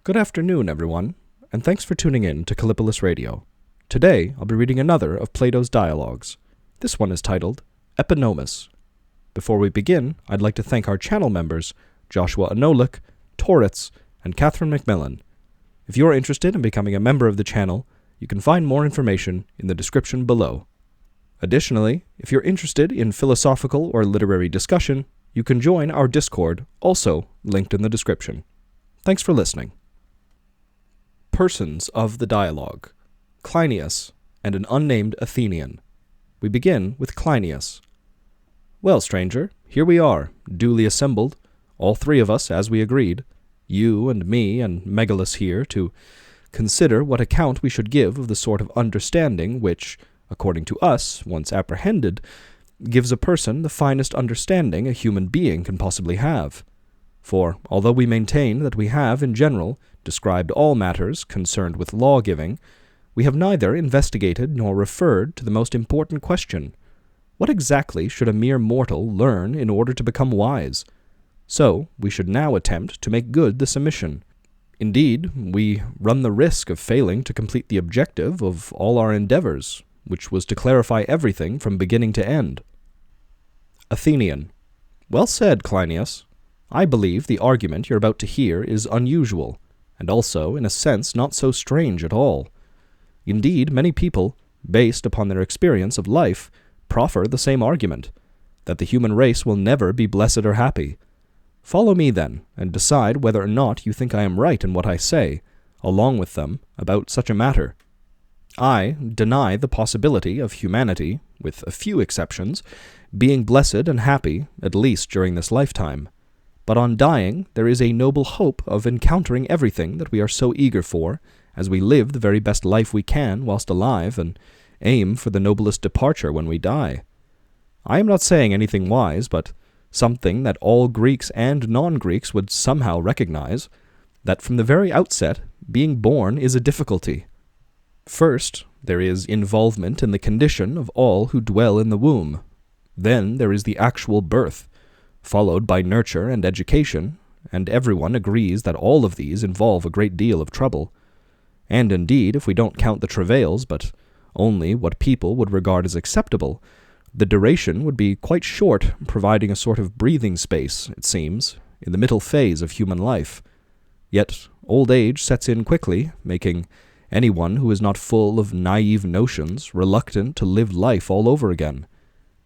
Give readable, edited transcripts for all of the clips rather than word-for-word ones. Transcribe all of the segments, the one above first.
Good afternoon, everyone, and thanks for tuning in to Kallipolis Radio. Today, I'll be reading another of Plato's dialogues. This one is titled Epinomis. Before we begin, I'd like to thank our channel members, Joshua Anolik, Toritz, and Catherine McMillan. If you're interested in becoming a member of the channel, you can find more information in the description below. Additionally, if you're interested in philosophical or literary discussion, you can join our Discord, also linked in the description. Thanks for listening. Persons of the dialogue: Cleinias and an unnamed Athenian. We begin with Cleinias. Well, stranger, here we are, duly assembled, all three of us as we agreed, you and me and Megalus here, to consider what account we should give of the sort of understanding which, according to us, once apprehended, gives a person the finest understanding a human being can possibly have. For, although we maintain that we have, in general, described all matters concerned with law-giving, we have neither investigated nor referred to the most important question: what exactly should a mere mortal learn in order to become wise? So, we should now attempt to make good this omission. Indeed, we run the risk of failing to complete the objective of all our endeavors, which was to clarify everything from beginning to end. Athenian. Well said, Cleinias. I believe the argument you're about to hear is unusual, and also, in a sense, not so strange at all. Indeed, many people, based upon their experience of life, proffer the same argument, that the human race will never be blessed or happy. Follow me, then, and decide whether or not you think I am right in what I say, along with them, about such a matter. I deny the possibility of humanity, with a few exceptions, being blessed and happy, at least during this lifetime. But on dying, there is a noble hope of encountering everything that we are so eager for, as we live the very best life we can whilst alive, and aim for the noblest departure when we die. I am not saying anything wise, but something that all Greeks and non-Greeks would somehow recognize, that from the very outset, being born is a difficulty. First, there is involvement in the condition of all who dwell in the womb. Then there is the actual birth, followed by nurture and education, and everyone agrees that all of these involve a great deal of trouble. And indeed, if we don't count the travails, but only what people would regard as acceptable, the duration would be quite short, providing a sort of breathing space, it seems, in the middle phase of human life. Yet old age sets in quickly, making anyone who is not full of naive notions reluctant to live life all over again,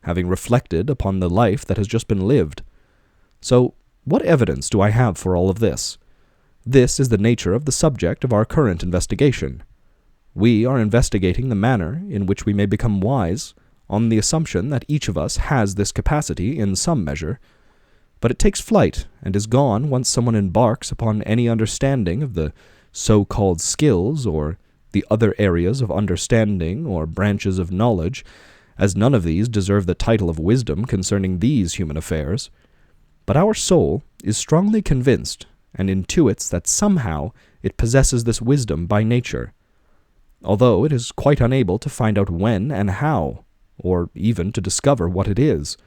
having reflected upon the life that has just been lived. So, what evidence do I have for all of this? This is the nature of the subject of our current investigation. We are investigating the manner in which we may become wise, on the assumption that each of us has this capacity in some measure, but it takes flight and is gone once someone embarks upon any understanding of the so-called skills or the other areas of understanding or branches of knowledge, as none of these deserve the title of wisdom concerning these human affairs. But our soul is strongly convinced and intuits that somehow it possesses this wisdom by nature, although it is quite unable to find out when and how, or even to discover what it is.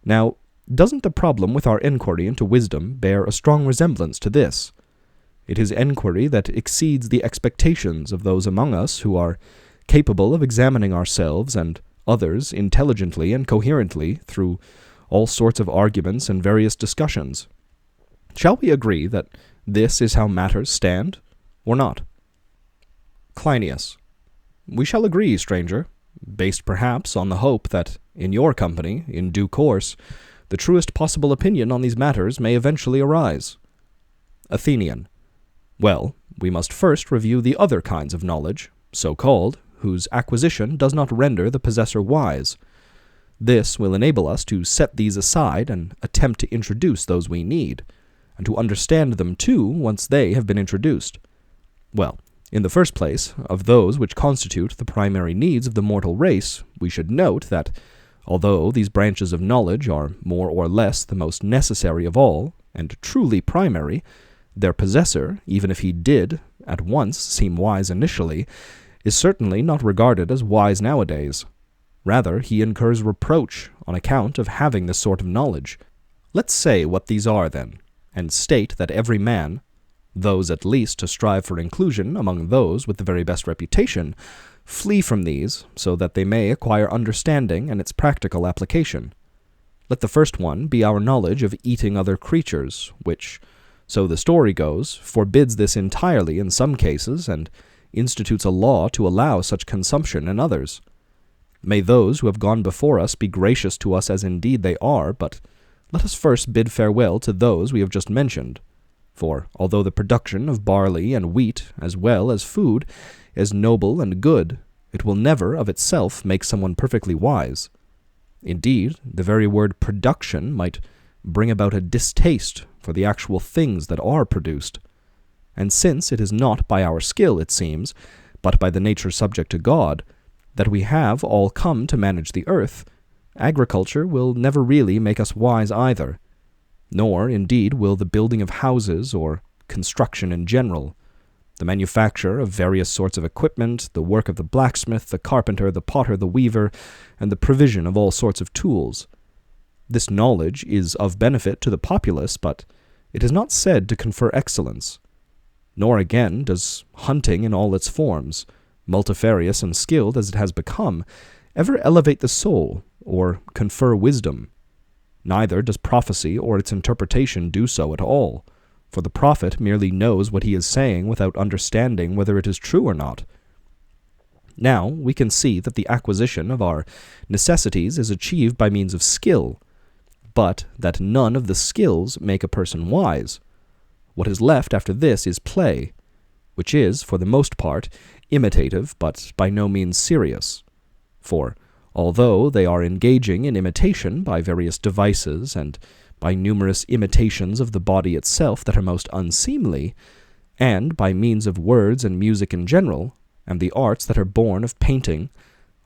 Now, doesn't the problem with our enquiry into wisdom bear a strong resemblance to this? It is enquiry that exceeds the expectations of those among us who are capable of examining ourselves and others intelligently and coherently through all sorts of arguments and various discussions. Shall we agree that this is how matters stand, or not? Cleinias. We shall agree, stranger, based perhaps on the hope that, in your company, in due course, the truest possible opinion on these matters may eventually arise. Athenian. Well, we must first review the other kinds of knowledge, so-called, whose acquisition does not render the possessor wise. This will enable us to set these aside and attempt to introduce those we need, and to understand them too once they have been introduced. Well, in the first place, of those which constitute the primary needs of the mortal race, we should note that, although these branches of knowledge are more or less the most necessary of all, and truly primary, their possessor, even if he did at once seem wise initially, is certainly not regarded as wise nowadays. Rather, he incurs reproach on account of having this sort of knowledge. Let's say what these are, then, and state that every man, those at least to strive for inclusion among those with the very best reputation, flee from these so that they may acquire understanding and its practical application. Let the first one be our knowledge of eating other creatures, which, so the story goes, forbids this entirely in some cases, and institutes a law to allow such consumption in others. May those who have gone before us be gracious to us as indeed they are, but let us first bid farewell to those we have just mentioned. For, although the production of barley and wheat, as well as food, is noble and good, it will never of itself make someone perfectly wise. Indeed, the very word production might bring about a distaste for the actual things that are produced. And since it is not by our skill, it seems, but by the nature subject to God, that we have all come to manage the earth, agriculture will never really make us wise either, nor, indeed, will the building of houses or construction in general. The manufacture of various sorts of equipment, the work of the blacksmith, the carpenter, the potter, the weaver, and the provision of all sorts of tools. This knowledge is of benefit to the populace, but it is not said to confer excellence. Nor again does hunting in all its forms, multifarious and skilled as it has become, ever elevate the soul or confer wisdom. Neither does prophecy or its interpretation do so at all, for the prophet merely knows what he is saying without understanding whether it is true or not. Now we can see that the acquisition of our necessities is achieved by means of skill, but that none of the skills make a person wise. What is left after this is play, which is, for the most part, imitative, but by no means serious. For, although they are engaging in imitation by various devices and by numerous imitations of the body itself that are most unseemly, and by means of words and music in general, and the arts that are born of painting,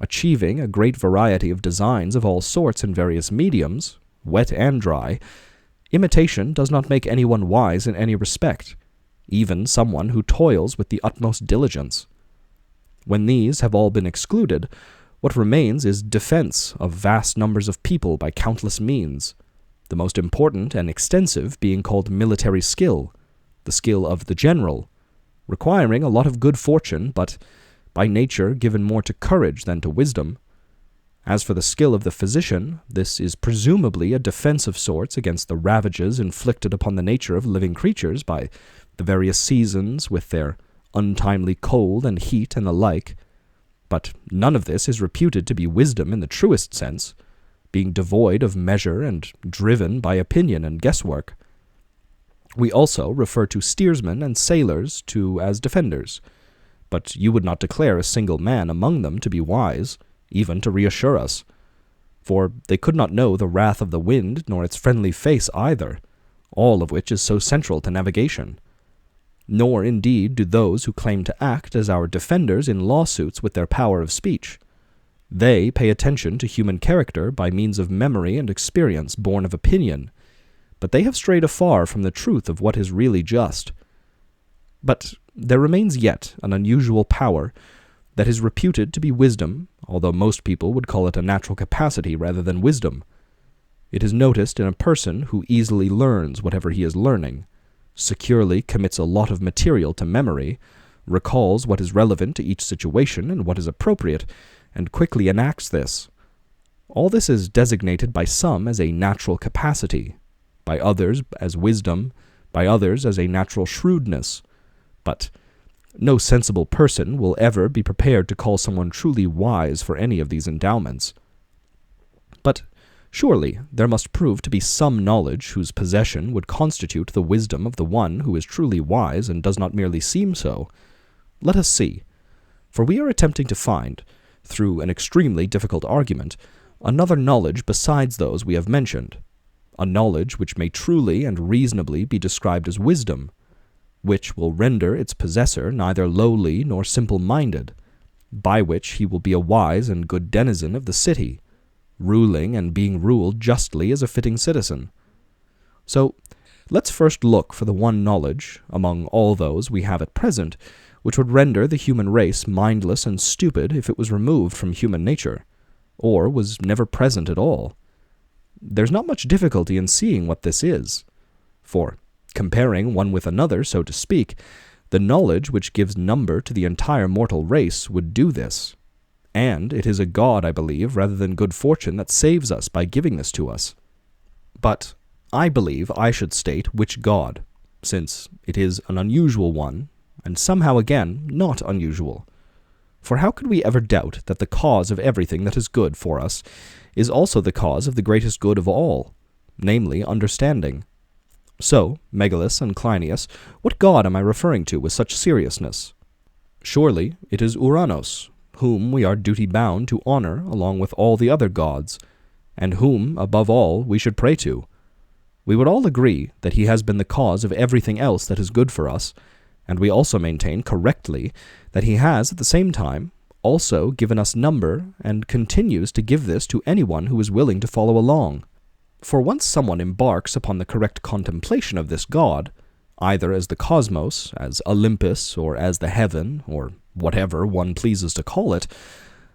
achieving a great variety of designs of all sorts in various mediums, wet and dry, imitation does not make anyone wise in any respect, even someone who toils with the utmost diligence. When these have all been excluded, what remains is defense of vast numbers of people by countless means, the most important and extensive being called military skill, the skill of the general, requiring a lot of good fortune, but by nature given more to courage than to wisdom. As for the skill of the physician, this is presumably a defense of sorts against the ravages inflicted upon the nature of living creatures by the various seasons with their untimely cold and heat and the like, but none of this is reputed to be wisdom in the truest sense, being devoid of measure and driven by opinion and guesswork. We also refer to steersmen and sailors as defenders, but you would not declare a single man among them to be wise, even to reassure us, for they could not know the wrath of the wind nor its friendly face either, all of which is so central to navigation. Nor indeed do those who claim to act as our defenders in lawsuits with their power of speech. They pay attention to human character by means of memory and experience born of opinion, but they have strayed afar from the truth of what is really just. But there remains yet an unusual power that is reputed to be wisdom, although most people would call it a natural capacity rather than wisdom. It is noticed in a person who easily learns whatever he is learning, securely commits a lot of material to memory, recalls what is relevant to each situation and what is appropriate, and quickly enacts this. All this is designated by some as a natural capacity, by others as wisdom, by others as a natural shrewdness, but no sensible person will ever be prepared to call someone truly wise for any of these endowments. But surely there must prove to be some knowledge whose possession would constitute the wisdom of the one who is truly wise and does not merely seem so. Let us see, for we are attempting to find, through an extremely difficult argument, another knowledge besides those we have mentioned, a knowledge which may truly and reasonably be described as wisdom, which will render its possessor neither lowly nor simple-minded, by which he will be a wise and good denizen of the city, ruling and being ruled justly as a fitting citizen. So, let's first look for the one knowledge, among all those we have at present, which would render the human race mindless and stupid if it was removed from human nature, or was never present at all. There's not much difficulty in seeing what this is, for Comparing one with another, so to speak, the knowledge which gives number to the entire mortal race would do this. And it is a god, I believe, rather than good fortune that saves us by giving this to us. But I believe I should state which god, since it is an unusual one, and somehow again not unusual. For how could we ever doubt that the cause of everything that is good for us is also the cause of the greatest good of all, namely understanding? So, Megalus and Cleinias, what god am I referring to with such seriousness? Surely it is Uranos, whom we are duty-bound to honor along with all the other gods, and whom, above all, we should pray to. We would all agree that he has been the cause of everything else that is good for us, and we also maintain correctly that he has, at the same time, also given us number and continues to give this to anyone who is willing to follow along. For once someone embarks upon the correct contemplation of this god, either as the cosmos, as Olympus, or as the heaven, or whatever one pleases to call it,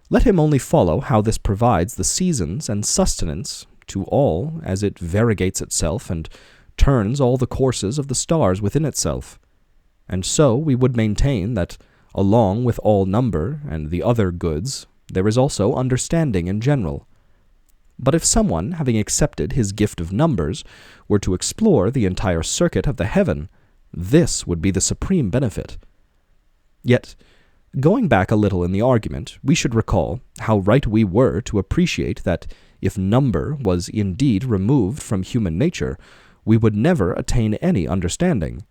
let him only follow how this provides the seasons and sustenance to all as it variegates itself and turns all the courses of the stars within itself. And so we would maintain that, along with all number and the other goods, there is also understanding in general. But if someone, having accepted his gift of numbers, were to explore the entire circuit of the heaven, this would be the supreme benefit. Yet, going back a little in the argument, we should recall how right we were to appreciate that if number was indeed removed from human nature, we would never attain any understanding.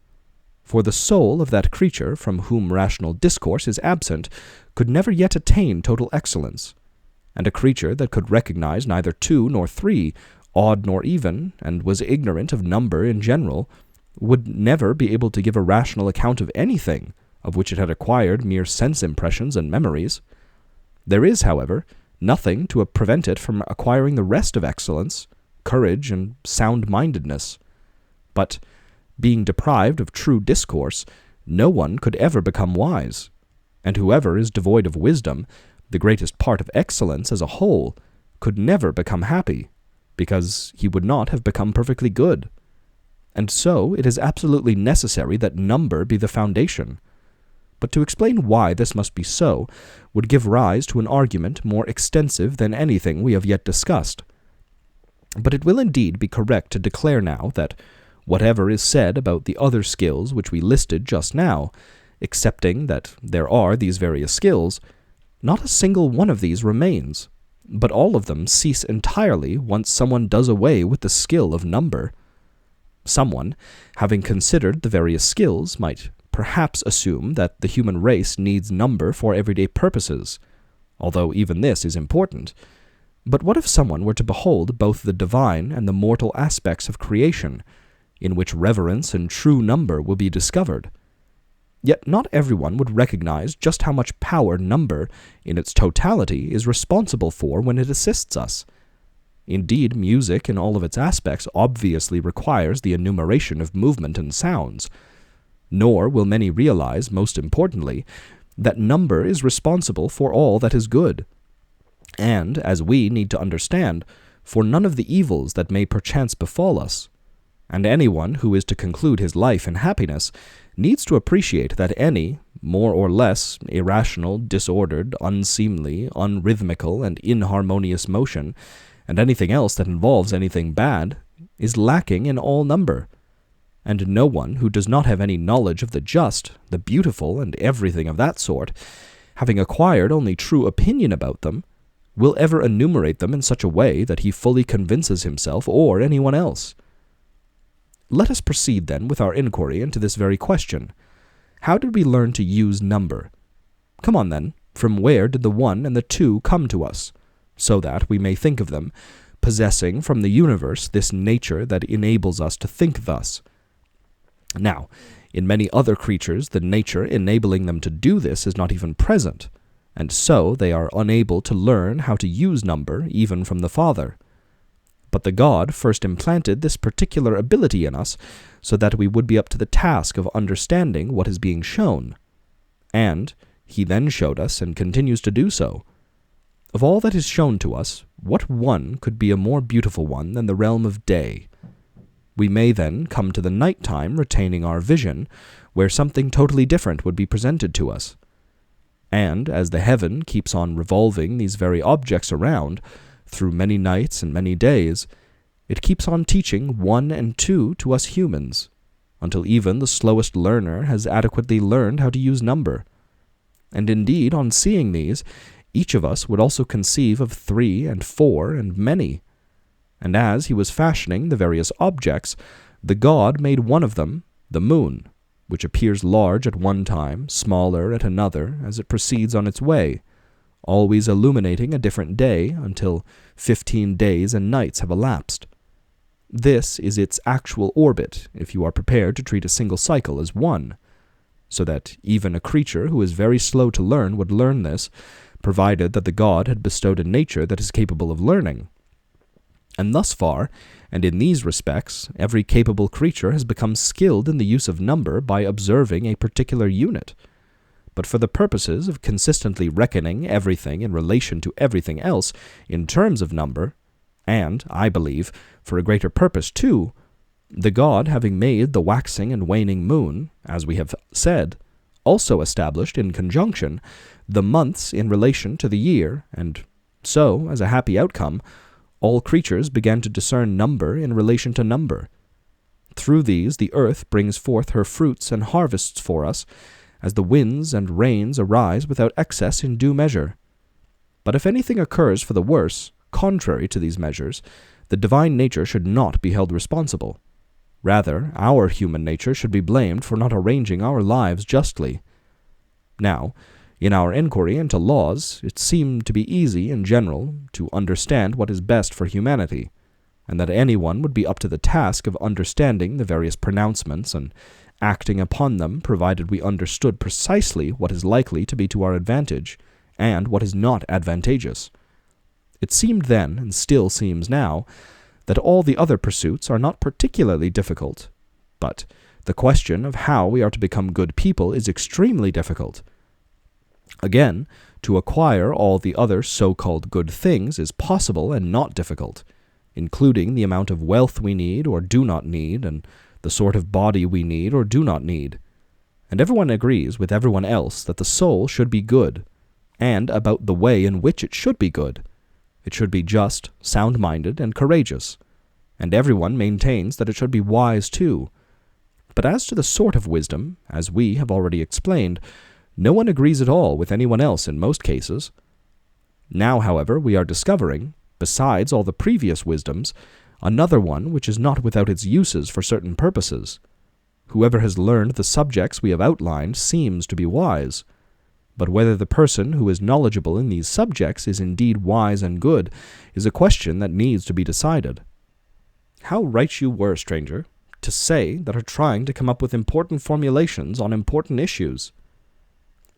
For the soul of that creature from whom rational discourse is absent could never yet attain total excellence, and a creature that could recognize neither 2 nor 3, odd nor even, and was ignorant of number in general, would never be able to give a rational account of anything of which it had acquired mere sense impressions and memories. There is, however, nothing to prevent it from acquiring the rest of excellence, courage, and sound-mindedness. But, being deprived of true discourse, no one could ever become wise, and whoever is devoid of wisdom, the greatest part of excellence as a whole, could never become happy, because he would not have become perfectly good. And so it is absolutely necessary that number be the foundation. But to explain why this must be so would give rise to an argument more extensive than anything we have yet discussed. But it will indeed be correct to declare now that whatever is said about the other skills which we listed just now, excepting that there are these various skills, not a single one of these remains, but all of them cease entirely once someone does away with the skill of number. Someone, having considered the various skills, might perhaps assume that the human race needs number for everyday purposes, although even this is important. But what if someone were to behold both the divine and the mortal aspects of creation, in which reverence and true number will be discovered? Yet not everyone would recognize just how much power number, in its totality, is responsible for when it assists us. Indeed, music in all of its aspects obviously requires the enumeration of movement and sounds. Nor will many realize, most importantly, that number is responsible for all that is good, and, as we need to understand, for none of the evils that may perchance befall us. And anyone who is to conclude his life in happiness needs to appreciate that any, more or less irrational, disordered, unseemly, unrhythmical, and inharmonious motion, and anything else that involves anything bad, is lacking in all number. And no one who does not have any knowledge of the just, the beautiful, and everything of that sort, having acquired only true opinion about them, will ever enumerate them in such a way that he fully convinces himself or anyone else. Let us proceed then with our inquiry into this very question. How did we learn to use number? Come on then, from where did the 1 and the 2 come to us, so that we may think of them, possessing from the universe this nature that enables us to think thus? Now, in many other creatures, the nature enabling them to do this is not even present, and so they are unable to learn how to use number even from the Father. But the God first implanted this particular ability in us so that we would be up to the task of understanding what is being shown. And he then showed us, and continues to do so. Of all that is shown to us, what one could be a more beautiful one than the realm of day? We may then come to the night time retaining our vision, where something totally different would be presented to us. And as the heaven keeps on revolving these very objects around, through many nights and many days, it keeps on teaching 1 and 2 to us humans, until even the slowest learner has adequately learned how to use number. And indeed, on seeing these, each of us would also conceive of 3 and 4 and many. And as he was fashioning the various objects, the god made one of them, the moon, which appears large at one time, smaller at another, as it proceeds on its way, always illuminating a different day until 15 days and nights have elapsed. This is its actual orbit, if you are prepared to treat a single cycle as one, so that even a creature who is very slow to learn would learn this, provided that the god had bestowed a nature that is capable of learning. And thus far, and in these respects, every capable creature has become skilled in the use of number by observing a particular unit. But for the purposes of consistently reckoning everything in relation to everything else in terms of number, and, I believe, for a greater purpose too, the god, having made the waxing and waning moon, as we have said, also established in conjunction the months in relation to the year, and so, as a happy outcome, all creatures began to discern number in relation to number. Through these the earth brings forth her fruits and harvests for us, as the winds and rains arise without excess in due measure. But if anything occurs for the worse, contrary to these measures, the divine nature should not be held responsible. Rather, our human nature should be blamed for not arranging our lives justly. Now, in our inquiry into laws, it seemed to be easy, in general, to understand what is best for humanity, and that anyone would be up to the task of understanding the various pronouncements and acting upon them, provided we understood precisely what is likely to be to our advantage, and what is not advantageous. It seemed then, and still seems now, that all the other pursuits are not particularly difficult, but the question of how we are to become good people is extremely difficult. Again, to acquire all the other so-called good things is possible and not difficult, including the amount of wealth we need or do not need, and the sort of body we need or do not need. And everyone agrees with everyone else that the soul should be good, and about the way in which it should be good. It should be just, sound-minded, and courageous, and everyone maintains that it should be wise too. But as to the sort of wisdom, as we have already explained, no one agrees at all with anyone else in most cases. Now, however, we are discovering, besides all the previous wisdoms, another one which is not without its uses for certain purposes. Whoever has learned the subjects we have outlined seems to be wise. But whether the person who is knowledgeable in these subjects is indeed wise and good is a question that needs to be decided. How right you were, stranger, to say that are trying to come up with important formulations on important issues.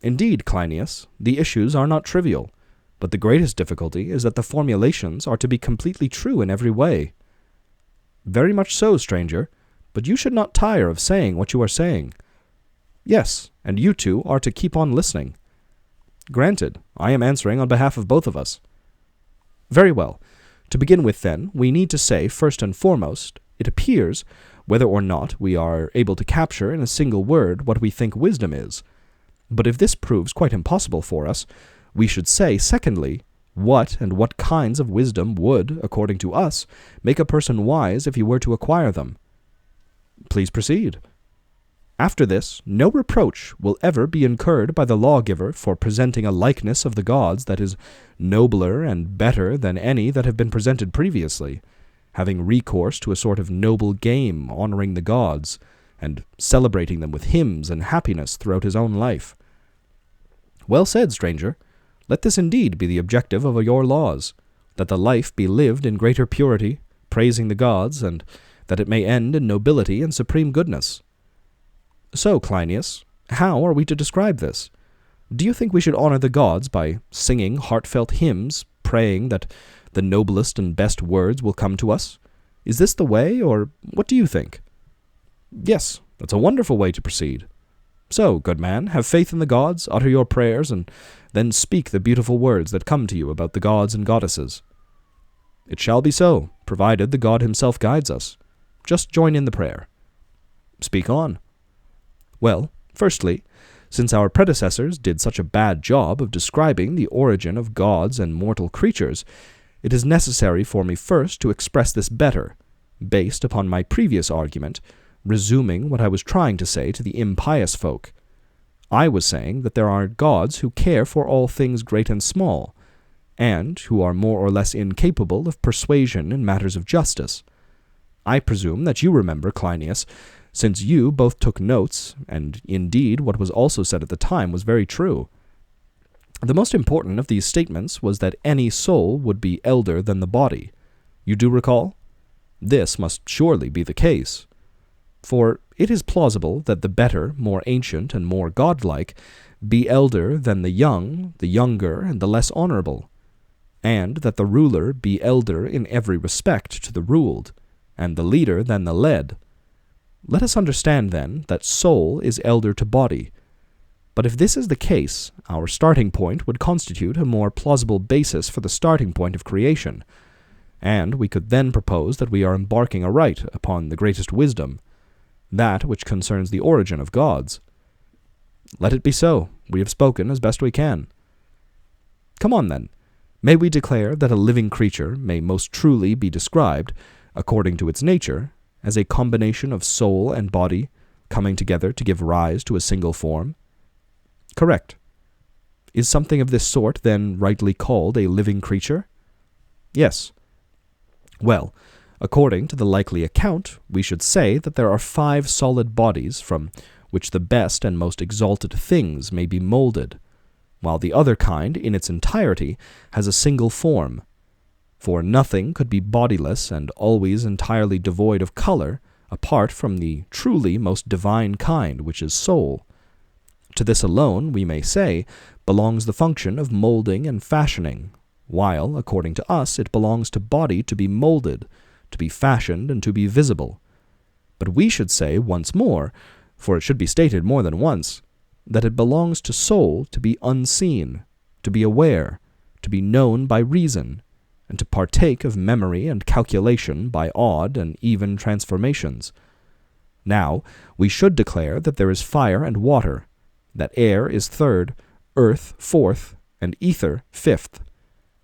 Indeed, Cleinias, the issues are not trivial, but the greatest difficulty is that the formulations are to be completely true in every way. Very much so, stranger, but you should not tire of saying what you are saying. Yes, and you two are to keep on listening. Granted, I am answering on behalf of both of us. Very well. To begin with, then, we need to say, first and foremost, it appears, whether or not we are able to capture in a single word what we think wisdom is. But if this proves quite impossible for us, we should say, secondly, what and what kinds of wisdom would, according to us, make a person wise if he were to acquire them. Please proceed. After this, no reproach will ever be incurred by the lawgiver for presenting a likeness of the gods that is nobler and better than any that have been presented previously, having recourse to a sort of noble game honoring the gods, and celebrating them with hymns and happiness throughout his own life. Well said, stranger. Let this indeed be the objective of your laws, that the life be lived in greater purity, praising the gods, and that it may end in nobility and supreme goodness. So, Cleinias, how are we to describe this? Do you think we should honor the gods by singing heartfelt hymns, praying that the noblest and best words will come to us? Is this the way, or what do you think? Yes, that's a wonderful way to proceed. So, good man, have faith in the gods, utter your prayers, and then speak the beautiful words that come to you about the gods and goddesses. It shall be so, provided the god himself guides us. just join in the prayer." "Speak on." "Well, firstly, since our predecessors did such a bad job of describing the origin of gods and mortal creatures, it is necessary for me first to express this better, based upon my previous argument, resuming what I was trying to say to the impious folk. I was saying that there are gods who care for all things great and small, and who are more or less incapable of persuasion in matters of justice. I presume that you remember, Cleinias, since you both took notes, and indeed what was also said at the time was very true. The most important of these statements was that any soul would be elder than the body. You do recall? This must surely be the case. For it is plausible that the better, more ancient, and more godlike be elder than the young, the younger, and the less honorable, and that the ruler be elder in every respect to the ruled, and the leader than the led. Let us understand, then, that soul is elder to body. But if this is the case, our starting point would constitute a more plausible basis for the starting point of creation, and we could then propose that we are embarking aright upon the greatest wisdom, that which concerns the origin of gods. Let it be so. We have spoken as best we can. Come on, then. May we declare that a living creature may most truly be described, according to its nature, as a combination of soul and body coming together to give rise to a single form? Correct. Is something of this sort, then, rightly called a living creature? Yes. Well, according to the likely account, we should say that there are 5 solid bodies from which the best and most exalted things may be molded, while the other kind, in its entirety, has a single form. For nothing could be bodiless and always entirely devoid of color, apart from the truly most divine kind, which is soul. To this alone, we may say, belongs the function of molding and fashioning, while, according to us, it belongs to body to be molded, to be fashioned, and to be visible. But we should say once more, for it should be stated more than once, that it belongs to soul to be unseen, to be aware, to be known by reason, and to partake of memory and calculation by odd and even transformations. Now, we should declare that there is fire and water, that air is third, earth fourth, and ether fifth,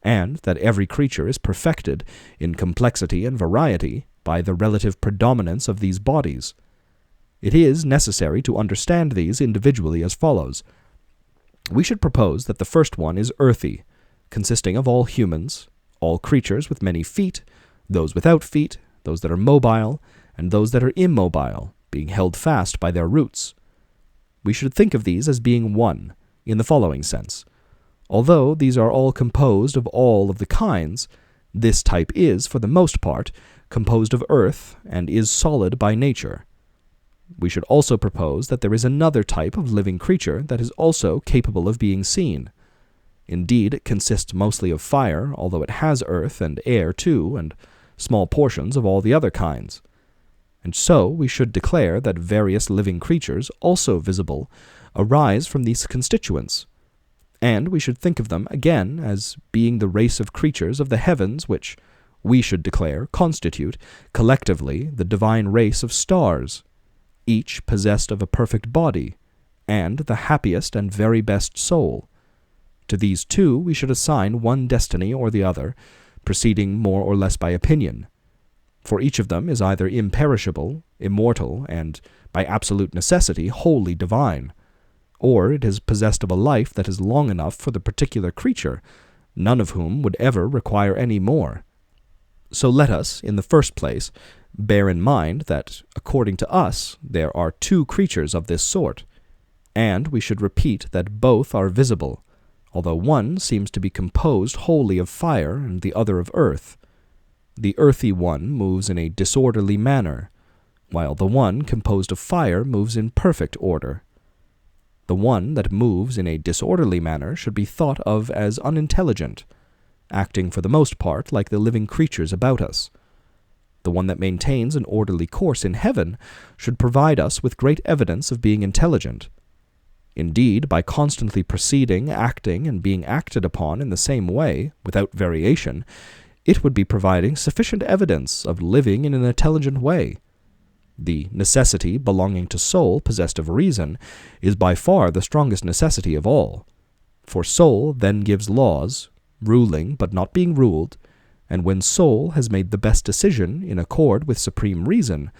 and that every creature is perfected in complexity and variety by the relative predominance of these bodies. It is necessary to understand these individually as follows. We should propose that the first one is earthy, consisting of all humans, all creatures with many feet, those without feet, those that are mobile, and those that are immobile, being held fast by their roots. We should think of these as being one, in the following sense. Although these are all composed of all of the kinds, this type is, for the most part, composed of earth and is solid by nature. We should also propose that there is another type of living creature that is also capable of being seen. Indeed, it consists mostly of fire, although it has earth and air too, and small portions of all the other kinds. And so we should declare that various living creatures, also visible, arise from these constituents, and we should think of them again as being the race of creatures of the heavens which, we should declare, constitute, collectively, the divine race of stars, each possessed of a perfect body, and the happiest and very best soul. To these two we should assign one destiny or the other, proceeding more or less by opinion. For each of them is either imperishable, immortal, and, by absolute necessity, wholly divine, or it is possessed of a life that is long enough for the particular creature, none of whom would ever require any more. So let us, in the first place, bear in mind that, according to us, there are 2 creatures of this sort, and we should repeat that both are visible, although one seems to be composed wholly of fire and the other of earth. The earthy one moves in a disorderly manner, while the one composed of fire moves in perfect order. The one that moves in a disorderly manner should be thought of as unintelligent, acting for the most part like the living creatures about us. The one that maintains an orderly course in heaven should provide us with great evidence of being intelligent. Indeed, by constantly proceeding, acting, and being acted upon in the same way, without variation, it would be providing sufficient evidence of living in an intelligent way. The necessity belonging to soul possessed of reason is by far the strongest necessity of all. For soul then gives laws, ruling but not being ruled, and when soul has made the best decision in accord with supreme reason,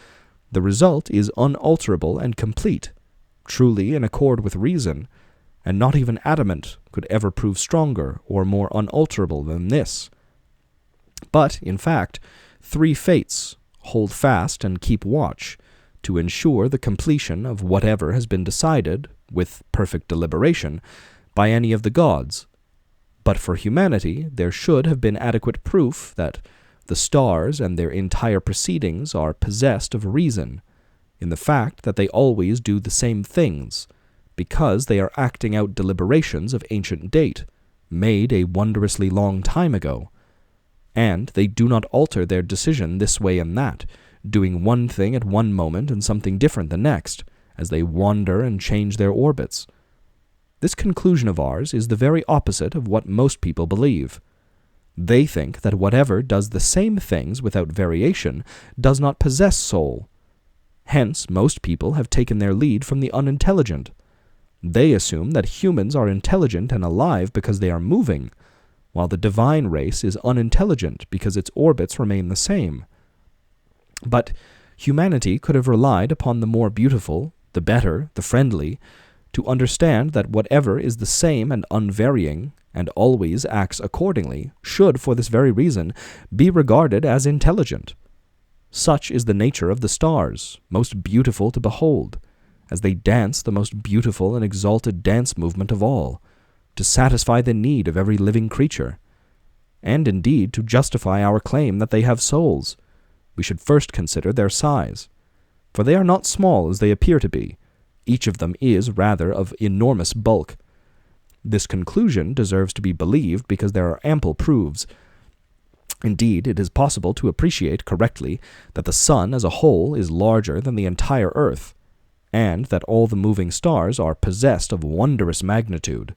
the result is unalterable and complete, truly in accord with reason, and not even adamant could ever prove stronger or more unalterable than this. But, in fact, 3 fates hold fast and keep watch to ensure the completion of whatever has been decided, with perfect deliberation, by any of the gods. But for humanity there should have been adequate proof that the stars and their entire proceedings are possessed of reason, in the fact that they always do the same things, because they are acting out deliberations of ancient date, made a wondrously long time ago, and they do not alter their decision this way and that, doing one thing at one moment and something different the next, as they wander and change their orbits. This conclusion of ours is the very opposite of what most people believe. They think that whatever does the same things without variation does not possess soul. Hence, most people have taken their lead from the unintelligent. They assume that humans are intelligent and alive because they are moving, while the divine race is unintelligent because its orbits remain the same. But humanity could have relied upon the more beautiful, the better, the friendly, to understand that whatever is the same and unvarying, and always acts accordingly, should, for this very reason, be regarded as intelligent. Such is the nature of the stars, most beautiful to behold, as they dance the most beautiful and exalted dance movement of all, to satisfy the need of every living creature. And indeed, to justify our claim that they have souls, we should first consider their size. For they are not small as they appear to be. Each of them is, rather, of enormous bulk. This conclusion deserves to be believed because there are ample proofs. Indeed, it is possible to appreciate correctly that the sun as a whole is larger than the entire earth, and that all the moving stars are possessed of wondrous magnitude.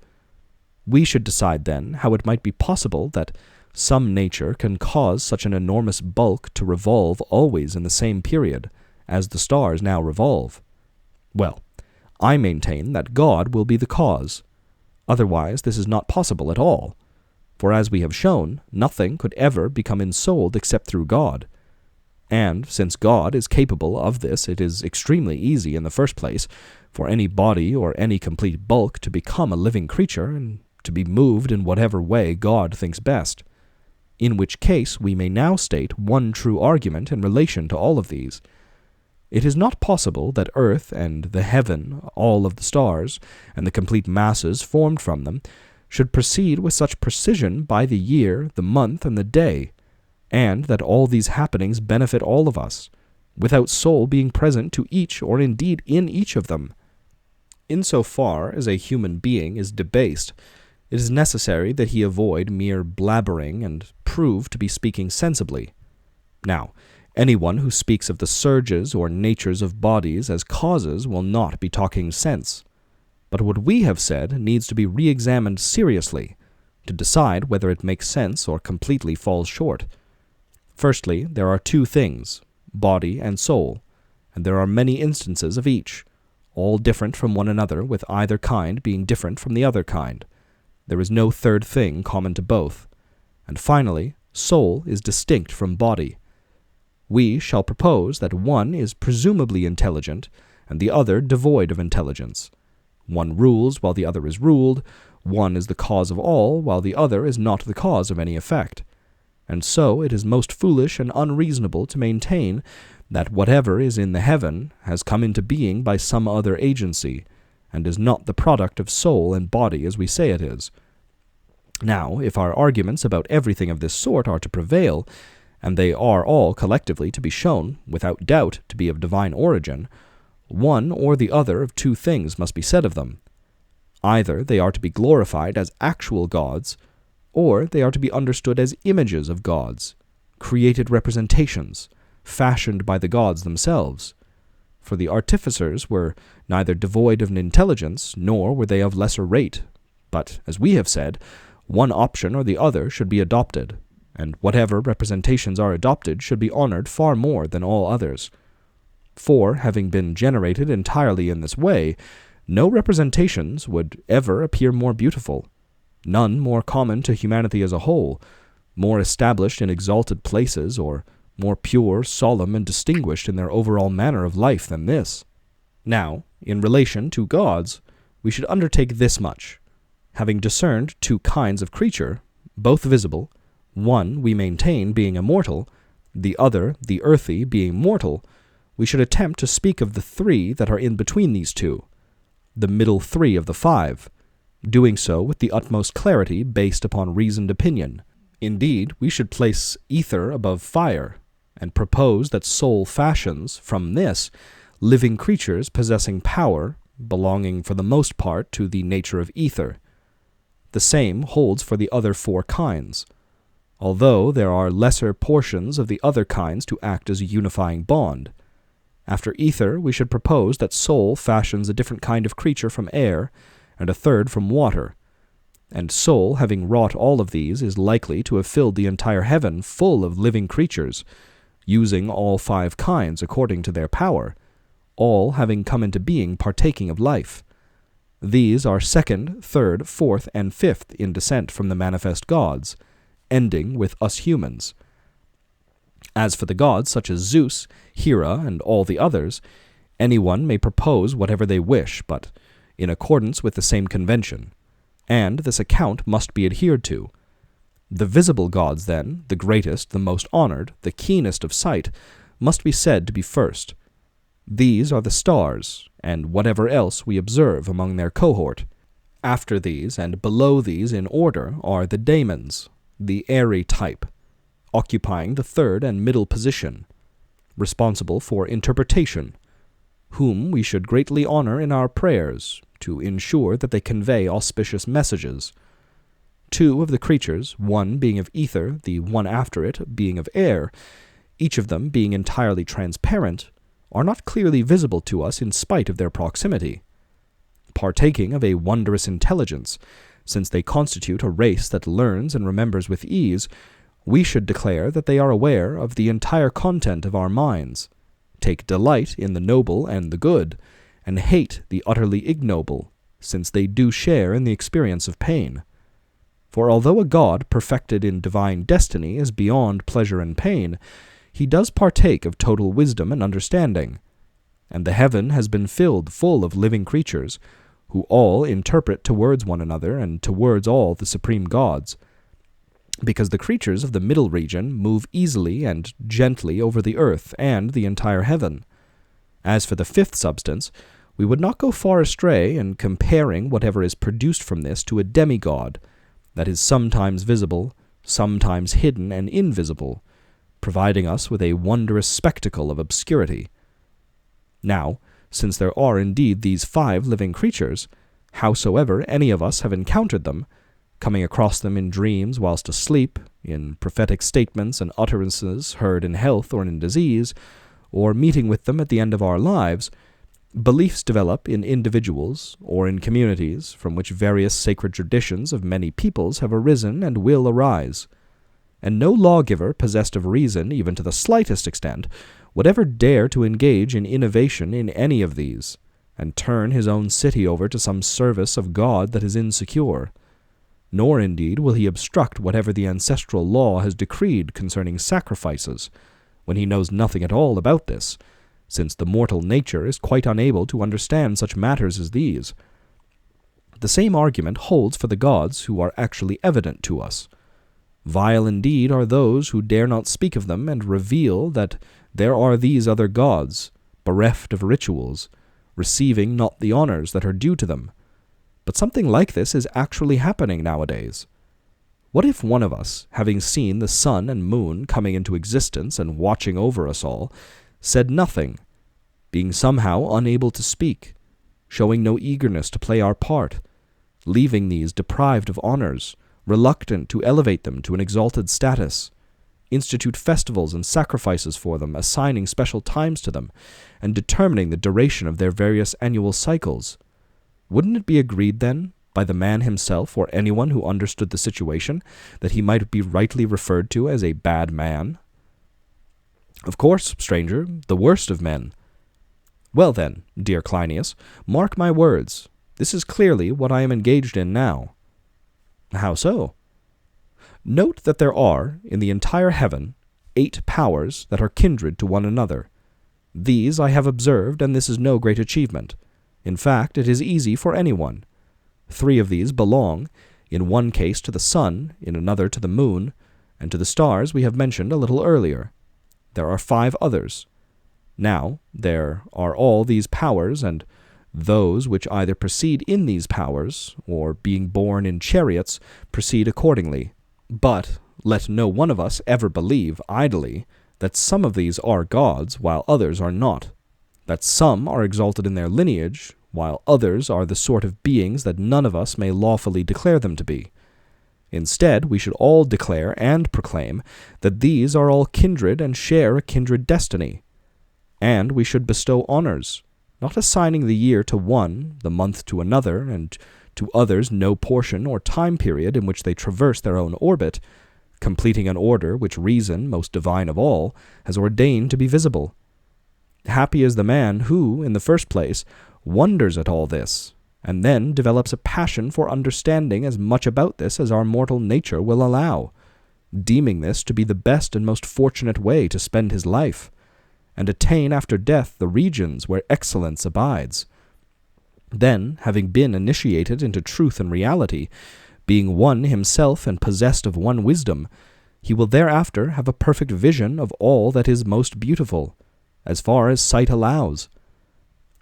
We should decide then how it might be possible that some nature can cause such an enormous bulk to revolve always in the same period, as the stars now revolve. Well, I maintain that God will be the cause. Otherwise this is not possible at all. For as we have shown, nothing could ever become ensouled except through God. And since God is capable of this, it is extremely easy in the first place for any body or any complete bulk to become a living creature and to be moved in whatever way God thinks best. In which case we may now state one true argument in relation to all of these. It is not possible that earth and the heaven, all of the stars, and the complete masses formed from them, should proceed with such precision by the year, the month, and the day, and that all these happenings benefit all of us, without soul being present to each or indeed in each of them. In so far as a human being is debased, it is necessary that he avoid mere blabbering and prove to be speaking sensibly. Now, anyone who speaks of the surges or natures of bodies as causes will not be talking sense. But what we have said needs to be re-examined seriously, to decide whether it makes sense or completely falls short. Firstly, there are 2 things, body and soul, and there are many instances of each, all different from one another, with either kind being different from the other kind. There is no third thing common to both. And finally, soul is distinct from body. We shall propose that one is presumably intelligent, and the other devoid of intelligence. One rules while the other is ruled, one is the cause of all, while the other is not the cause of any effect. And so it is most foolish and unreasonable to maintain that whatever is in the heaven has come into being by some other agency, and is not the product of soul and body as we say it is. Now, if our arguments about everything of this sort are to prevail, and they are all collectively to be shown, without doubt, to be of divine origin, one or the other of 2 things must be said of them. Either they are to be glorified as actual gods, or they are to be understood as images of gods, created representations, fashioned by the gods themselves. For the artificers were neither devoid of intelligence, nor were they of lesser rate. But, as we have said, one option or the other should be adopted, and whatever representations are adopted should be honored far more than all others. For, having been generated entirely in this way, no representations would ever appear more beautiful, none more common to humanity as a whole, more established in exalted places, or more pure, solemn, and distinguished in their overall manner of life than this. Now, in relation to gods, we should undertake this much. Having discerned two kinds of creature, both visible, one we maintain being immortal, the other, the earthy, being mortal, we should attempt to speak of the three that are in between these two, the middle three of the five, doing so with the utmost clarity based upon reasoned opinion. Indeed, we should place ether above fire, and propose that soul fashions, from this, living creatures possessing power, belonging for the most part to the nature of ether. The same holds for the other four kinds, although there are lesser portions of the other kinds to act as a unifying bond. After ether, we should propose that soul fashions a different kind of creature from air, and a third from water. And soul, having wrought all of these, is likely to have filled the entire heaven full of living creatures, using all five kinds according to their power, all having come into being partaking of life. These are second, third, fourth, and fifth in descent from the manifest gods, ending with us humans. As for the gods such as Zeus, Hera, and all the others, anyone may propose whatever they wish, but in accordance with the same convention, and this account must be adhered to. The visible gods, then, the greatest, the most honored, the keenest of sight, must be said to be first. These are the stars, and whatever else we observe among their cohort. After these, and below these in order, are the daemons, the airy type, occupying the third and middle position, responsible for interpretation, whom we should greatly honor in our prayers, to ensure that they convey auspicious messages. Two of the creatures, one being of ether, the one after it being of air, each of them being entirely transparent, are not clearly visible to us in spite of their proximity, partaking of a wondrous intelligence. Since they constitute a race that learns and remembers with ease, we should declare that they are aware of the entire content of our minds, take delight in the noble and the good, and hate the utterly ignoble, since they do share in the experience of pain. For although a god perfected in divine destiny is beyond pleasure and pain, he does partake of total wisdom and understanding, and the heaven has been filled full of living creatures, who all interpret towards one another and towards all the supreme gods, because the creatures of the middle region move easily and gently over the earth and the entire heaven. As for the fifth substance, we would not go far astray in comparing whatever is produced from this to a demigod, that is sometimes visible, sometimes hidden and invisible, providing us with a wondrous spectacle of obscurity. Now, since there are indeed these five living creatures, howsoever any of us have encountered them, coming across them in dreams whilst asleep, in prophetic statements and utterances heard in health or in disease, or meeting with them at the end of our lives, beliefs develop in individuals or in communities from which various sacred traditions of many peoples have arisen and will arise. And no lawgiver possessed of reason, even to the slightest extent, would ever dare to engage in innovation in any of these, and turn his own city over to some service of God that is insecure. Nor, indeed, will he obstruct whatever the ancestral law has decreed concerning sacrifices, when he knows nothing at all about this, since the mortal nature is quite unable to understand such matters as these. The same argument holds for the gods who are actually evident to us. Vile indeed are those who dare not speak of them and reveal that there are these other gods, bereft of rituals, receiving not the honors that are due to them. But something like this is actually happening nowadays. What if one of us, having seen the sun and moon coming into existence and watching over us all, said nothing, being somehow unable to speak, showing no eagerness to play our part, leaving these deprived of honors, reluctant to elevate them to an exalted status, institute festivals and sacrifices for them, assigning special times to them, and determining the duration of their various annual cycles? Wouldn't it be agreed, then, by the man himself or anyone who understood the situation, that he might be rightly referred to as a bad man? Of course, stranger, the worst of men, Well then, dear Cleinias, mark my words. This is clearly what I am engaged in now. How so? Note that there are, in the entire heaven, 8 powers that are kindred to one another. These I have observed, and this is no great achievement. In fact, it is easy for anyone. 3 of these belong, in one case to the sun, in another to the moon, and to the stars we have mentioned a little earlier. There are 5 others. Now, there are all these powers, and those which either proceed in these powers, or being born in chariots, proceed accordingly. But let no one of us ever believe, idly, that some of these are gods, while others are not, that some are exalted in their lineage, while others are the sort of beings that none of us may lawfully declare them to be. Instead, we should all declare and proclaim that these are all kindred and share a kindred destiny. And we should bestow honors, not assigning the year to one, the month to another, and to others no portion or time period in which they traverse their own orbit, completing an order which reason, most divine of all, has ordained to be visible. Happy is the man who, in the first place, wonders at all this, and then develops a passion for understanding as much about this as our mortal nature will allow, deeming this to be the best and most fortunate way to spend his life, and attain after death the regions where excellence abides. Then, having been initiated into truth and reality, being one himself and possessed of one wisdom, he will thereafter have a perfect vision of all that is most beautiful, as far as sight allows.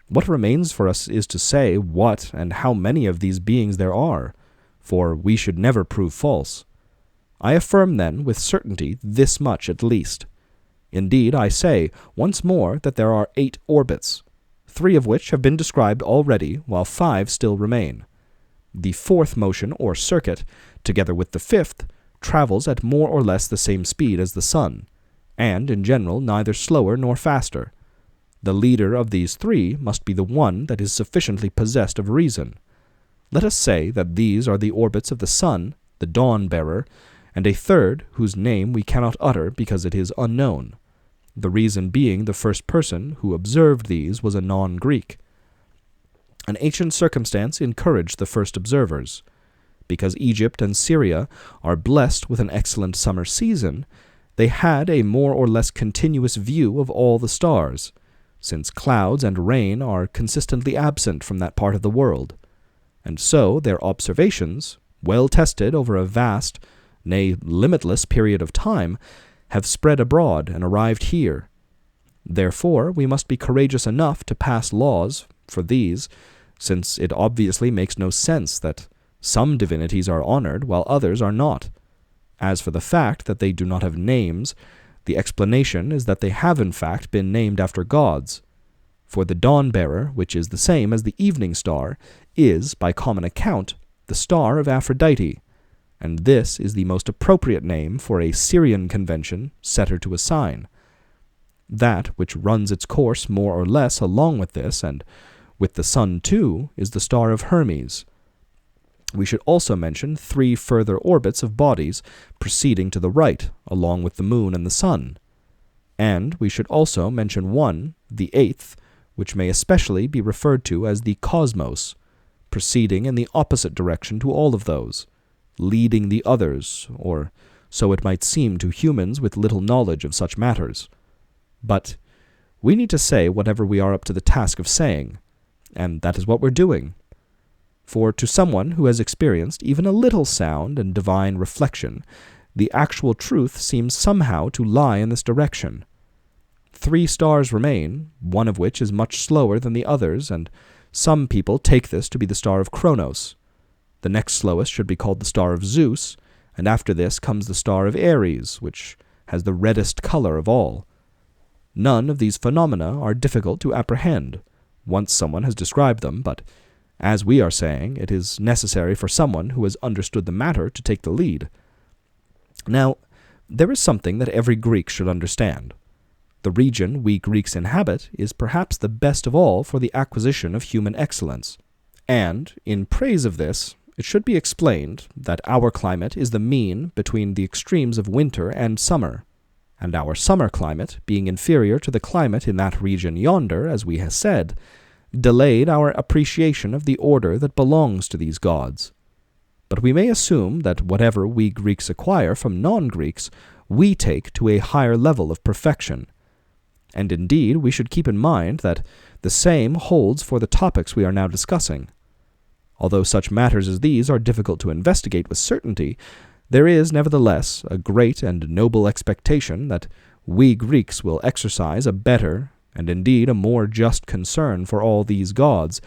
What remains for us is to say what and how many of these beings there are, for we should never prove false. I affirm then with certainty this much at least. Indeed, I say once more that there are 8 orbits, 3 of which have been described already, while 5 still remain. The 4th motion, or circuit, together with the 5th, travels at more or less the same speed as the sun, and, in general, neither slower nor faster. The leader of these 3 must be the one that is sufficiently possessed of reason. Let us say that these are the orbits of the sun, the dawn-bearer, and a 3rd whose name we cannot utter because it is unknown, the reason being the first person who observed these was a non-Greek. An ancient circumstance encouraged the first observers. Because Egypt and Syria are blessed with an excellent summer season, they had a more or less continuous view of all the stars, since clouds and rain are consistently absent from that part of the world, and so their observations, well tested over a vast, nay, limitless period of time, have spread abroad and arrived here. Therefore, we must be courageous enough to pass laws for these, since it obviously makes no sense that some divinities are honored while others are not. As for the fact that they do not have names, the explanation is that they have in fact been named after gods. For the dawn-bearer, which is the same as the evening star, is, by common account, the star of Aphrodite, and this is the most appropriate name for a Syrian convention set her to assign. That which runs its course more or less along with this, and with the sun too, is the star of Hermes. We should also mention 3 further orbits of bodies proceeding to the right, along with the moon and the sun. And we should also mention one, the 8th, which may especially be referred to as the cosmos, proceeding in the opposite direction to all of those, leading the others, or so it might seem to humans with little knowledge of such matters. But we need to say whatever we are up to the task of saying, and that is what we're doing. For to someone who has experienced even a little sound and divine reflection, the actual truth seems somehow to lie in this direction. 3 stars remain, one of which is much slower than the others, and some people take this to be the star of Kronos. The next slowest should be called the star of Zeus, and after this comes the star of Ares, which has the reddest color of all. None of these phenomena are difficult to apprehend, once someone has described them, but, as we are saying, it is necessary for someone who has understood the matter to take the lead. Now, there is something that every Greek should understand. The region we Greeks inhabit is perhaps the best of all for the acquisition of human excellence, and, in praise of this, it should be explained that our climate is the mean between the extremes of winter and summer. and our summer climate, being inferior to the climate in that region yonder, as we have said, delayed our appreciation of the order that belongs to these gods. But we may assume that whatever we Greeks acquire from non-Greeks, we take to a higher level of perfection. And indeed, we should keep in mind that the same holds for the topics we are now discussing. Although such matters as these are difficult to investigate with certainty, there is nevertheless a great and noble expectation that we Greeks will exercise a better, and indeed a more just concern for all these gods,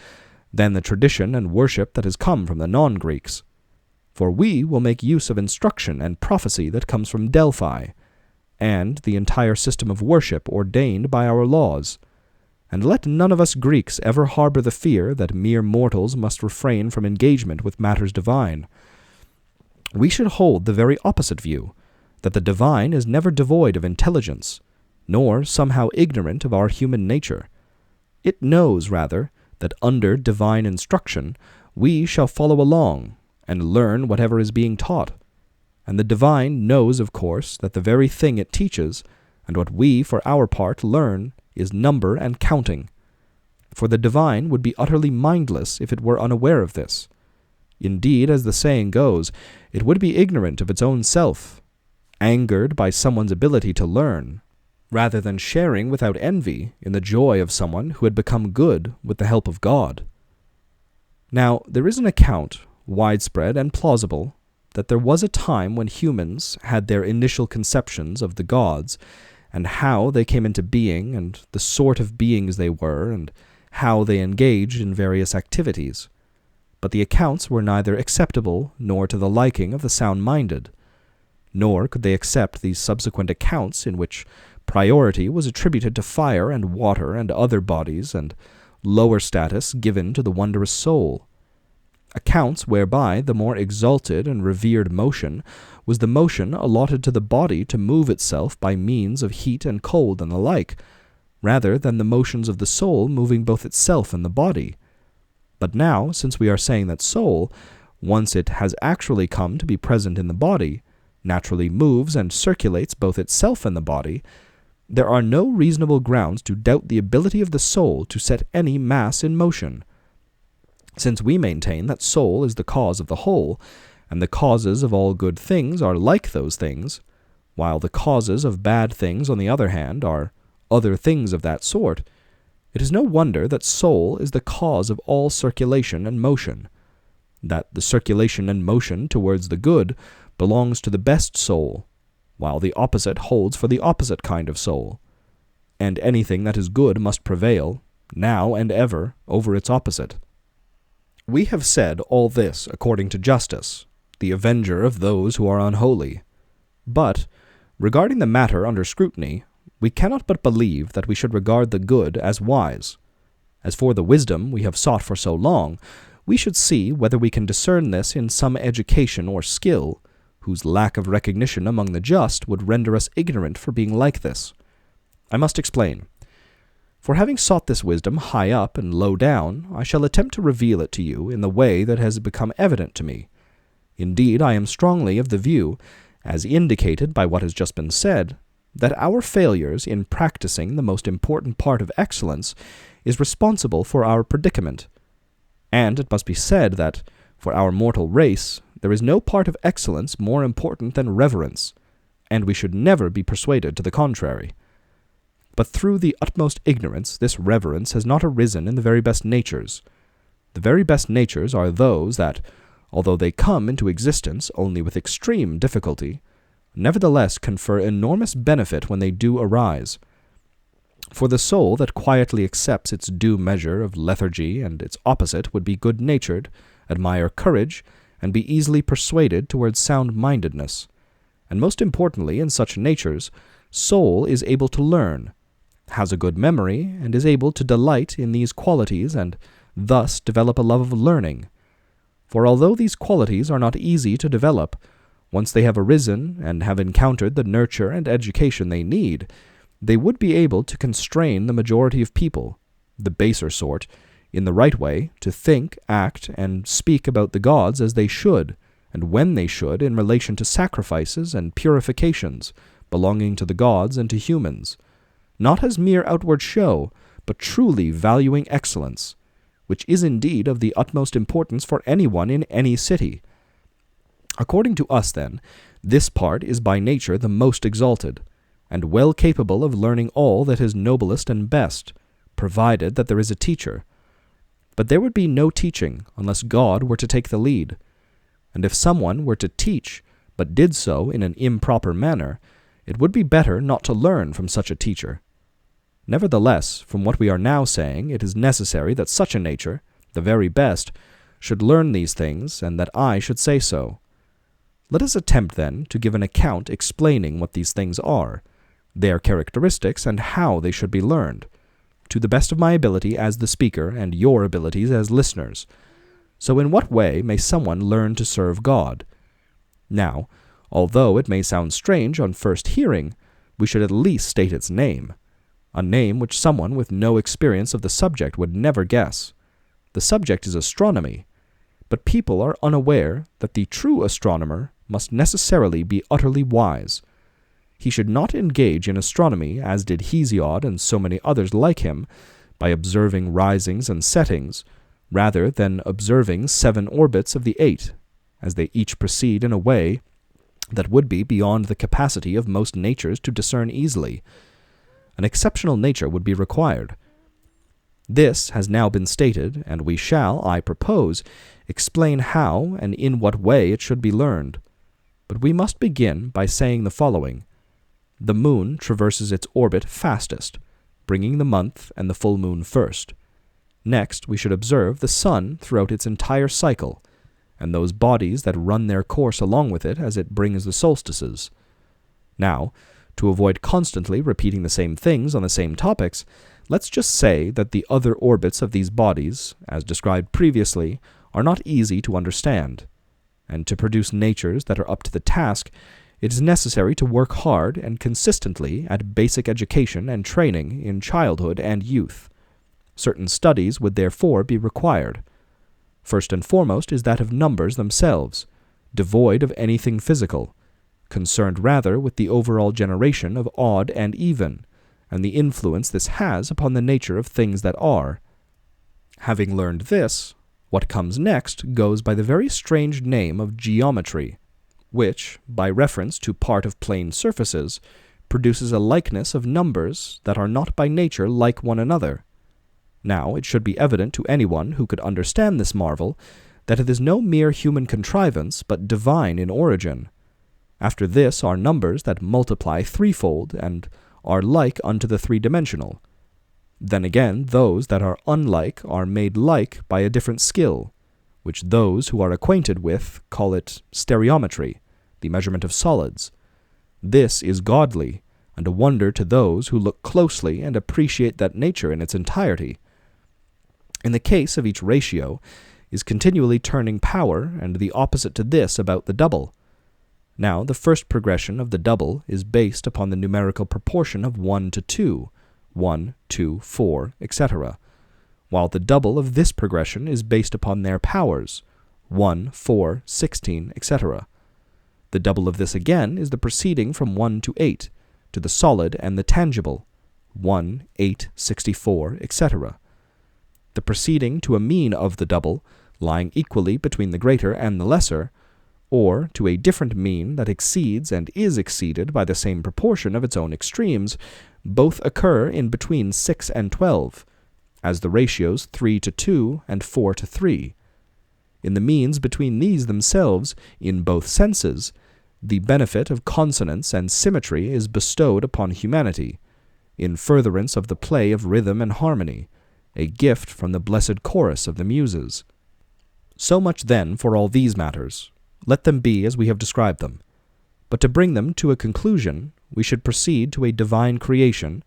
than the tradition and worship that has come from the non-Greeks. For we will make use of instruction and prophecy that comes from Delphi, and the entire system of worship ordained by our laws. And let none of us Greeks ever harbor the fear that mere mortals must refrain from engagement with matters divine. We should hold the very opposite view, that the divine is never devoid of intelligence, nor somehow ignorant of our human nature. It knows, rather, that under divine instruction we shall follow along, and learn whatever is being taught. And the divine knows, of course, that the very thing it teaches, and what we, for our part, learn, is number and counting. For the divine would be utterly mindless if it were unaware of this. Indeed, as the saying goes, it would be ignorant of its own self, angered by someone's ability to learn, rather than sharing without envy in the joy of someone who had become good with the help of God. Now, there is an account, widespread and plausible, that there was a time when humans had their initial conceptions of the gods, and how they came into being, and the sort of beings they were, and how they engaged in various activities. But the accounts were neither acceptable nor to the liking of the sound-minded, nor could they accept these subsequent accounts in which priority was attributed to fire and water and other bodies, and lower status given to the wondrous soul. Accounts whereby the more exalted and revered motion was the motion allotted to the body to move itself by means of heat and cold and the like, rather than the motions of the soul moving both itself and the body. But now, since we are saying that soul, once it has actually come to be present in the body, naturally moves and circulates both itself and the body, there are no reasonable grounds to doubt the ability of the soul to set any mass in motion. Since we maintain that soul is the cause of the whole, and the causes of all good things are like those things, while the causes of bad things, on the other hand, are other things of that sort, it is no wonder that soul is the cause of all circulation and motion, that the circulation and motion towards the good belongs to the best soul, while the opposite holds for the opposite kind of soul, and anything that is good must prevail, now and ever, over its opposite. We have said all this according to justice, the avenger of those who are unholy. But, regarding the matter under scrutiny, we cannot but believe that we should regard the good as wise. As for the wisdom we have sought for so long, we should see whether we can discern this in some education or skill, whose lack of recognition among the just would render us ignorant for being like this. I must explain. For having sought this wisdom high up and low down, I shall attempt to reveal it to you in the way that has become evident to me. Indeed, I am strongly of the view, as indicated by what has just been said, that our failures in practicing the most important part of excellence is responsible for our predicament. And it must be said that, for our mortal race, there is no part of excellence more important than reverence, and we should never be persuaded to the contrary. But through the utmost ignorance, this reverence has not arisen in the very best natures. The very best natures are those that, although they come into existence only with extreme difficulty, nevertheless confer enormous benefit when they do arise. For the soul that quietly accepts its due measure of lethargy and its opposite would be good-natured, admire courage, and be easily persuaded towards sound-mindedness. And most importantly, in such natures, soul is able to learn, has a good memory, and is able to delight in these qualities and thus develop a love of learning. For although these qualities are not easy to develop, once they have arisen and have encountered the nurture and education they need, they would be able to constrain the majority of people, the baser sort, in the right way, to think, act, and speak about the gods as they should, and when they should, in relation to sacrifices and purifications, belonging to the gods and to humans, not as mere outward show, but truly valuing excellence, which is indeed of the utmost importance for anyone in any city. According to us, then, this part is by nature the most exalted, and well capable of learning all that is noblest and best, provided that there is a teacher. But there would be no teaching unless God were to take the lead, and if someone were to teach, but did so in an improper manner, it would be better not to learn from such a teacher. Nevertheless, from what we are now saying, it is necessary that such a nature, the very best, should learn these things, and that I should say so. Let us attempt, then, to give an account explaining what these things are, their characteristics, and how they should be learned, to the best of my ability as the speaker and your abilities as listeners. So in what way may someone learn to serve God? Now, although it may sound strange on first hearing, we should at least state its name, a name which someone with no experience of the subject would never guess. The subject is astronomy, but people are unaware that the true astronomer must necessarily be utterly wise. He should not engage in astronomy, as did Hesiod and so many others like him, by observing risings and settings, rather than observing 7 orbits of the 8, as they each proceed in a way that would be beyond the capacity of most natures to discern easily. An exceptional nature would be required. This has now been stated, and we shall, I propose, explain how and in what way it should be learned. But we must begin by saying the following. The moon traverses its orbit fastest, bringing the month and the full moon first. Next, we should observe the sun throughout its entire cycle, and those bodies that run their course along with it as it brings the solstices. Now, to avoid constantly repeating the same things on the same topics, let's just say that the other orbits of these bodies, as described previously, are not easy to understand, and to produce natures that are up to the task, it is necessary to work hard and consistently at basic education and training in childhood and youth. Certain studies would therefore be required. First and foremost is that of numbers themselves, devoid of anything physical, concerned rather with the overall generation of odd and even, and the influence this has upon the nature of things that are. Having learned this, what comes next goes by the very strange name of geometry, which, by reference to part of plane surfaces, produces a likeness of numbers that are not by nature like one another. Now, it should be evident to anyone who could understand this marvel that it is no mere human contrivance, but divine in origin. After this are numbers that multiply threefold, and are like unto the three-dimensional. Then again, those that are unlike are made like by a different skill, which those who are acquainted with call it stereometry, the measurement of solids. This is godly, and a wonder to those who look closely and appreciate that nature in its entirety. In the case of each ratio, is continually turning power, and the opposite to this about the double. Now, the first progression of the double is based upon the numerical proportion of 1 to 2, 1, 2, 4, etc., while the double of this progression is based upon their powers, 1, 4, 16, etc. The double of this again is the proceeding from 1 to 8, to the solid and the tangible, 1, 8, 64, etc. The proceeding to a mean of the double, lying equally between the greater and the lesser, or to a different mean that exceeds and is exceeded by the same proportion of its own extremes, both occur in between 6 and 12, as the ratios 3 to 2 and 4 to 3. In the means between these themselves, in both senses, the benefit of consonance and symmetry is bestowed upon humanity, in furtherance of the play of rhythm and harmony, a gift from the blessed chorus of the Muses. So much then for all these matters. Let them be as we have described them. But to bring them to a conclusion, we should proceed to a divine creation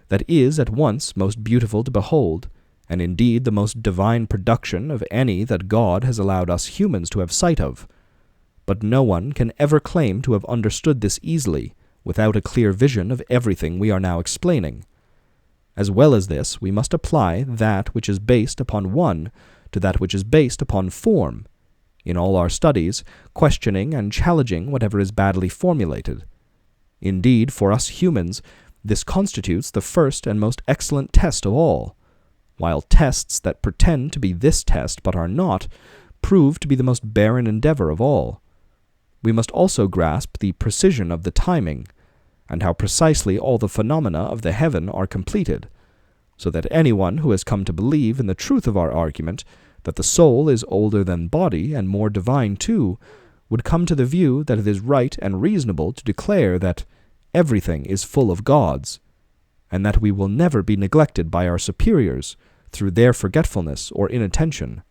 that is at once most beautiful to behold, and indeed the most divine production of any that God has allowed us humans to have sight of. But no one can ever claim to have understood this easily, without a clear vision of everything we are now explaining. As well as this, we must apply that which is based upon one to that which is based upon form, in all our studies, questioning and challenging whatever is badly formulated. Indeed, for us humans, this constitutes the first and most excellent test of all, while tests that pretend to be this test but are not, prove to be the most barren endeavor of all. We must also grasp the precision of the timing, and how precisely all the phenomena of the heaven are completed, so that anyone who has come to believe in the truth of our argument, that the soul is older than body and more divine too, would come to the view that it is right and reasonable to declare that everything is full of gods, and that we will never be neglected by our superiors through their forgetfulness or inattention.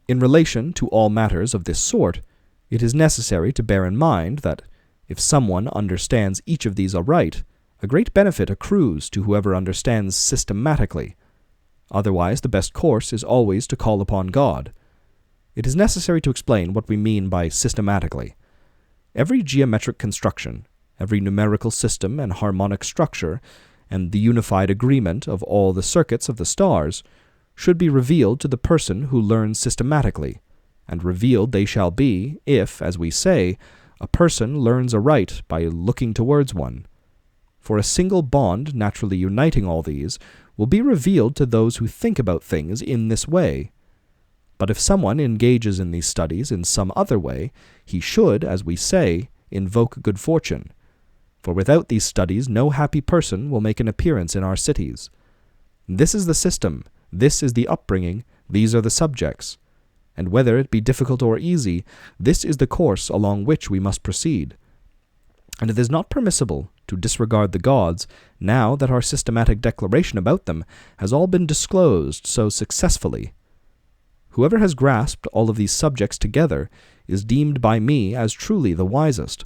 In relation to all matters of this sort, it is necessary to bear in mind that, if someone understands each of these aright, a great benefit accrues to whoever understands systematically. Otherwise, the best course is always to call upon God. It is necessary to explain what we mean by systematically. Every geometric construction, every numerical system and harmonic structure, and the unified agreement of all the circuits of the stars, should be revealed to the person who learns systematically, and revealed they shall be, if, as we say, a person learns aright by looking towards one. For a single bond naturally uniting all these will be revealed to those who think about things in this way. But if someone engages in these studies in some other way, he should, as we say, invoke good fortune. For without these studies no happy person will make an appearance in our cities. This is the system, this is the upbringing, these are the subjects. And whether it be difficult or easy, this is the course along which we must proceed. And it is not permissible to disregard the gods, now that our systematic declaration about them has all been disclosed so successfully. Whoever has grasped all of these subjects together is deemed by me as truly the wisest.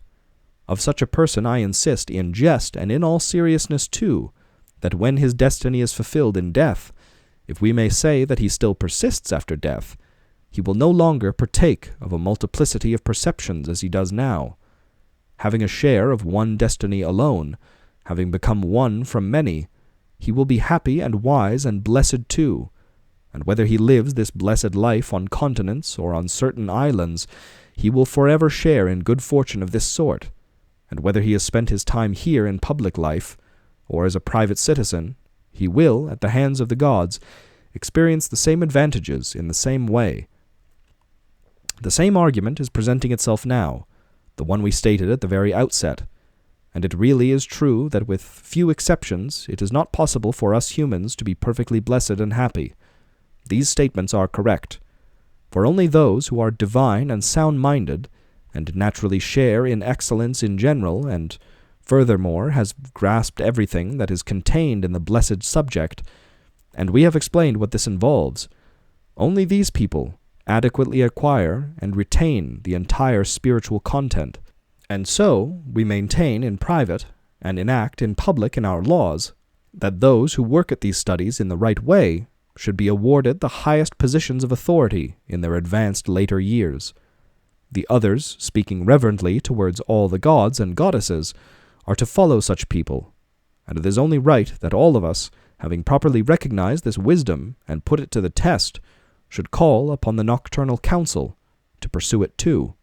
Of such a person I insist in jest and in all seriousness too, that when his destiny is fulfilled in death, if we may say that he still persists after death, he will no longer partake of a multiplicity of perceptions as he does now. Having a share of one destiny alone, having become one from many, he will be happy and wise and blessed too, and whether he lives this blessed life on continents or on certain islands, he will forever share in good fortune of this sort, and whether he has spent his time here in public life, or as a private citizen, he will, at the hands of the gods, experience the same advantages in the same way. The same argument is presenting itself now, the one we stated at the very outset, and it really is true that with few exceptions it is not possible for us humans to be perfectly blessed and happy. These statements are correct, for only those who are divine and sound-minded, and naturally share in excellence in general, and furthermore has grasped everything that is contained in the blessed subject, and we have explained what this involves, only these people adequately acquire and retain the entire spiritual content, and so we maintain in private, and enact in public in our laws, that those who work at these studies in the right way should be awarded the highest positions of authority in their advanced later years. The others, speaking reverently towards all the gods and goddesses, are to follow such people, and it is only right that all of us, having properly recognized this wisdom and put it to the test, should call upon the Nocturnal Council to pursue it too.